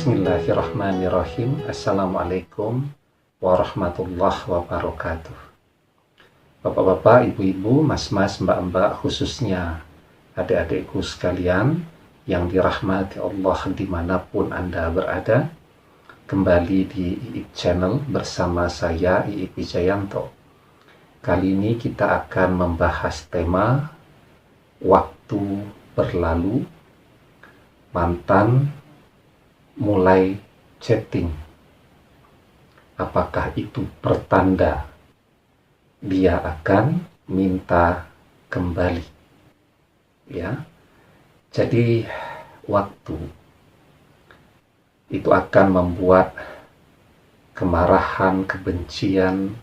Bismillahirrahmanirrahim. Assalamualaikum warahmatullahi wabarakatuh. Bapak-bapak, ibu-ibu, mas-mas, mbak-mbak, khususnya adik-adikku sekalian yang dirahmati Allah dimanapun Anda berada, kembali di IIP Channel bersama saya IIP Wijayanto. Kali ini kita akan membahas tema waktu berlalu, mantan mulai chatting. Apakah itu pertanda dia akan minta kembali? Ya. Jadi waktu itu akan membuat kemarahan, kebencian,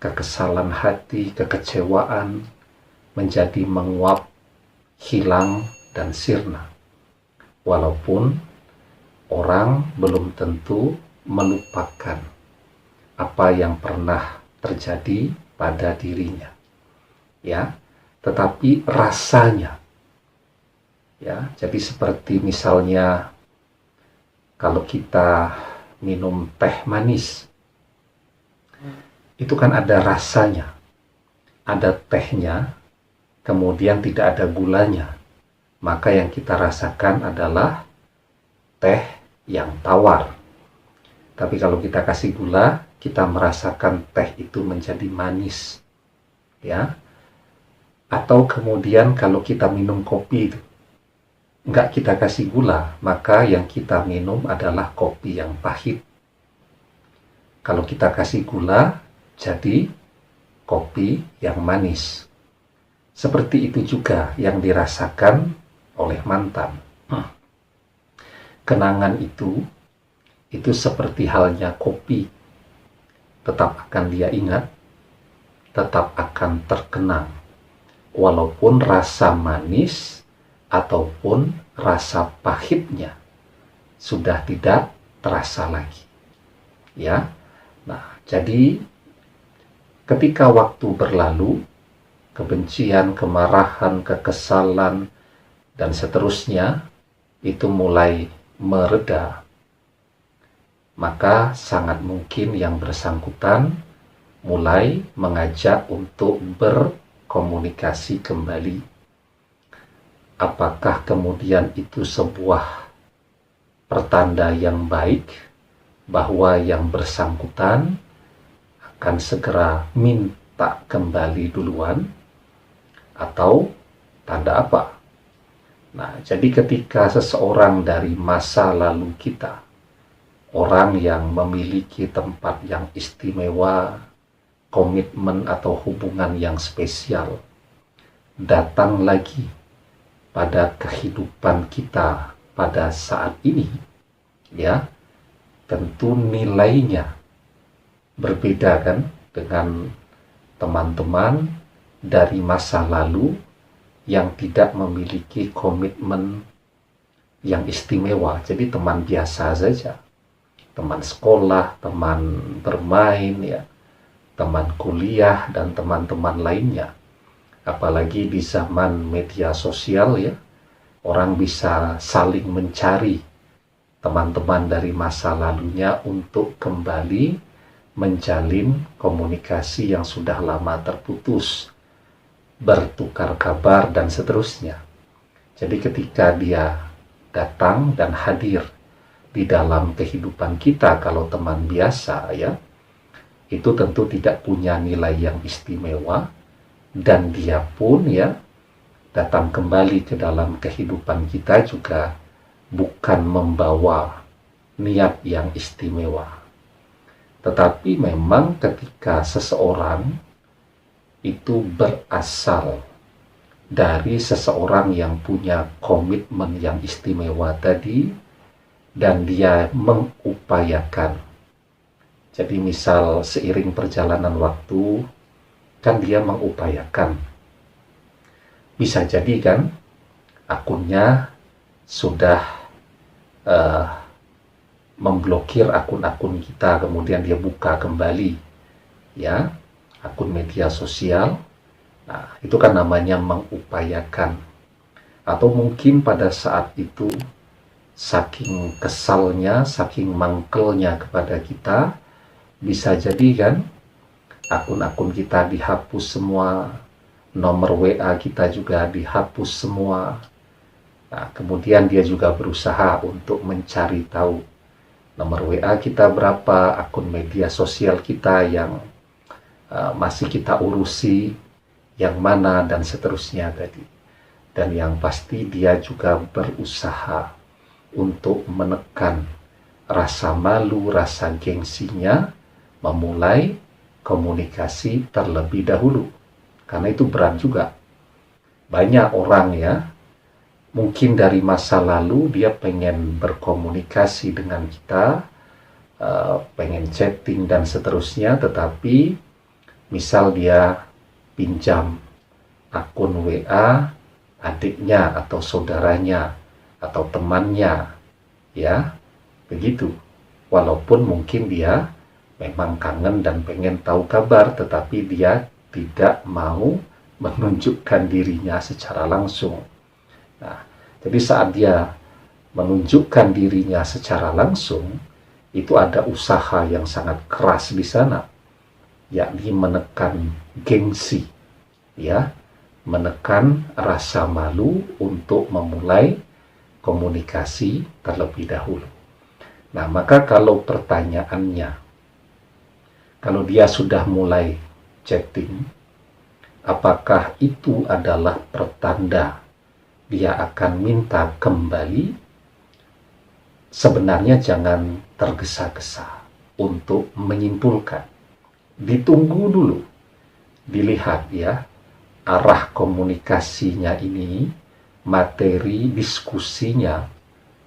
kekesalan hati, kekecewaan menjadi menguap, hilang dan sirna. Walaupun orang belum tentu melupakan apa yang pernah terjadi pada dirinya, ya, tetapi rasanya, ya, jadi seperti misalnya kalau kita minum teh manis, itu kan ada rasanya, ada tehnya, kemudian tidak ada gulanya, maka yang kita rasakan adalah teh yang tawar. Tapi kalau kita kasih gula, kita merasakan teh itu menjadi manis, ya. Atau kemudian kalau kita minum kopi itu enggak kita kasih gula, maka yang kita minum adalah kopi yang pahit. Kalau kita kasih gula, jadi kopi yang manis. Seperti itu juga yang dirasakan oleh mantan. Kenangan itu seperti halnya kopi, tetap akan dia ingat, tetap akan terkenang, walaupun rasa manis ataupun rasa pahitnya sudah tidak terasa lagi. Ya, nah jadi ketika waktu berlalu, kebencian, kemarahan, kekesalan, dan seterusnya itu mulai mereda, maka sangat mungkin yang bersangkutan mulai mengajak untuk berkomunikasi kembali. Apakah kemudian itu sebuah pertanda yang baik bahwa yang bersangkutan akan segera minta kembali duluan, atau tanda apa? Nah, jadi ketika seseorang dari masa lalu kita, orang yang memiliki tempat yang istimewa, komitmen atau hubungan yang spesial, datang lagi pada kehidupan kita pada saat ini, ya, tentu nilainya berbeda kan dengan teman-teman dari masa lalu yang tidak memiliki komitmen yang istimewa. Jadi teman biasa saja, teman sekolah, teman bermain, ya, teman kuliah, dan teman-teman lainnya. Apalagi di zaman media sosial, ya, orang bisa saling mencari teman-teman dari masa lalunya untuk kembali menjalin komunikasi yang sudah lama terputus, bertukar kabar, dan seterusnya. Jadi ketika dia datang dan hadir di dalam kehidupan kita, kalau teman biasa, ya, itu tentu tidak punya nilai yang istimewa, dan dia pun, ya, datang kembali ke dalam kehidupan kita juga bukan membawa niat yang istimewa. Tetapi memang ketika seseorang itu berasal dari seseorang yang punya komitmen yang istimewa tadi, dan dia mengupayakan. Jadi misal seiring perjalanan waktu, kan dia mengupayakan. Bisa jadi kan akunnya sudah memblokir akun-akun kita, kemudian dia buka kembali, ya, akun media sosial. Nah, itu kan namanya mengupayakan. Atau mungkin pada saat itu saking kesalnya, saking mangkelnya kepada kita, bisa jadi kan akun-akun kita dihapus semua, nomor WA kita juga dihapus semua. Nah, kemudian dia juga berusaha untuk mencari tahu nomor WA kita berapa, akun media sosial kita yang masih kita urusi, yang mana, dan seterusnya tadi. Dan yang pasti dia juga berusaha untuk menekan rasa malu, rasa gengsinya, memulai komunikasi terlebih dahulu. Karena itu berat juga. Banyak orang ya, mungkin dari masa lalu dia pengen berkomunikasi dengan kita, pengen chatting dan seterusnya, tetapi misal dia pinjam akun WA adiknya atau saudaranya atau temannya, ya begitu. Walaupun mungkin dia memang kangen dan pengen tahu kabar, tetapi dia tidak mau menunjukkan dirinya secara langsung. Nah, jadi saat dia menunjukkan dirinya secara langsung, itu ada usaha yang sangat keras di sana, yakni menekan gengsi, ya, menekan rasa malu untuk memulai komunikasi terlebih dahulu. Nah, maka kalau pertanyaannya, kalau dia sudah mulai chatting, apakah itu adalah pertanda dia akan minta kembali? Sebenarnya jangan tergesa-gesa untuk menyimpulkan. Ditunggu dulu, dilihat ya, arah komunikasinya ini, materi diskusinya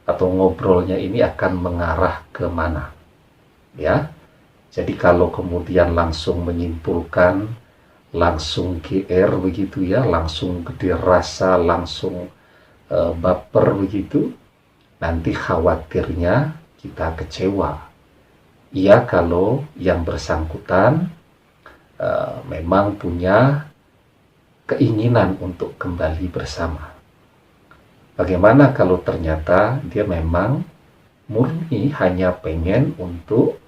atau ngobrolnya ini akan mengarah ke mana, ya. Jadi kalau kemudian langsung menyimpulkan, langsung GR begitu ya, langsung gede rasa, langsung baper begitu, nanti khawatirnya kita kecewa. Ya, kalau yang bersangkutan memang punya keinginan untuk kembali bersama. Bagaimana kalau ternyata dia memang murni hanya pengen untuk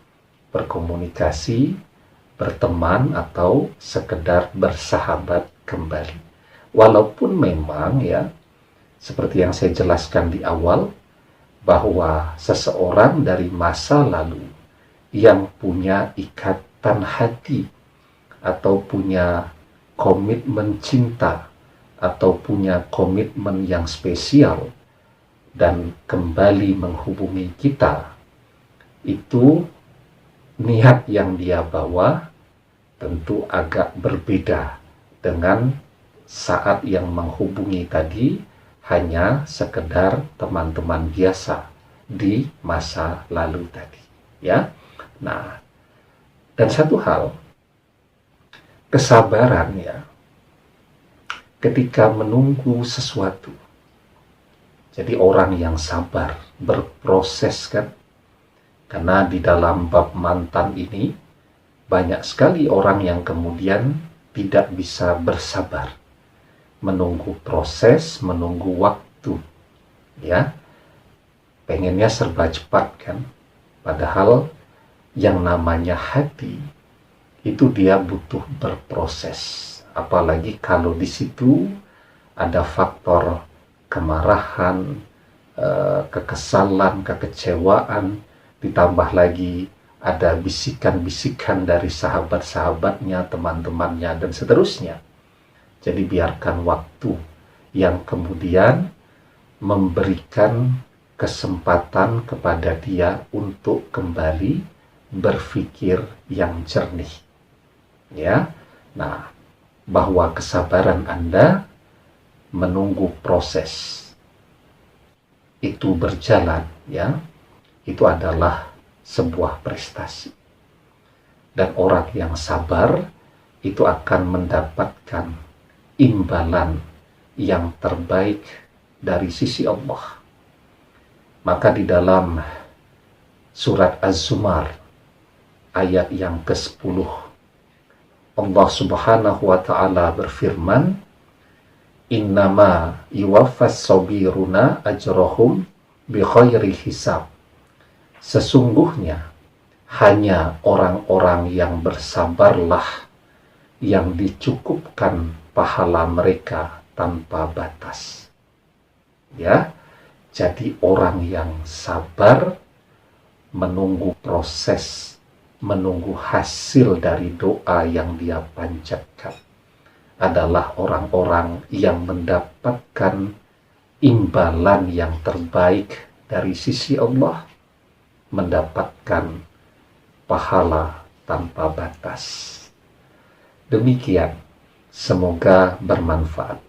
berkomunikasi, berteman, atau sekedar bersahabat kembali? Walaupun memang ya, seperti yang saya jelaskan di awal, bahwa seseorang dari masa lalu yang punya ikatan hati atau punya komitmen cinta atau punya komitmen yang spesial dan kembali menghubungi kita, itu niat yang dia bawa tentu agak berbeda dengan saat yang menghubungi tadi hanya sekedar teman-teman biasa di masa lalu tadi, ya. Nah, dan satu hal, kesabaran ya, ketika menunggu sesuatu. Jadi orang yang sabar, berproses kan. Karena di dalam bab mantan ini banyak sekali orang yang kemudian tidak bisa bersabar, menunggu proses, menunggu waktu, ya. Pengennya serba cepat kan. Padahal yang namanya hati itu dia butuh berproses. Apalagi kalau di situ ada faktor kemarahan, kekesalan, kekecewaan, ditambah lagi ada bisikan-bisikan dari sahabat-sahabatnya, teman-temannya, dan seterusnya. Jadi biarkan waktu yang kemudian memberikan kesempatan kepada dia untuk kembali berpikir yang jernih, ya. Nah, bahwa kesabaran Anda menunggu proses itu berjalan, ya, itu adalah sebuah prestasi. Dan orang yang sabar itu akan mendapatkan imbalan yang terbaik dari sisi Allah. Maka di dalam surat Az-Zumar ayat yang ke-10, Allah Subhanahu wa ta'ala berfirman, innama yuwaffas sabiruna ajrahum bi ghairi hisab. Sesungguhnya hanya orang-orang yang bersabarlah yang dicukupkan pahala mereka tanpa batas. Ya, jadi orang yang sabar menunggu proses, menunggu hasil dari doa yang dia panjatkan adalah orang-orang yang mendapatkan imbalan yang terbaik dari sisi Allah, mendapatkan pahala tanpa batas. Demikian, semoga bermanfaat.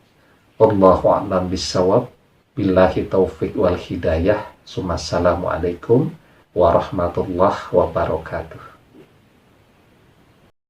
Wallahu a'lam bishawab. Billahi taufiq wal hidayah. Assalamualaikum warahmatullahi wabarakatuh.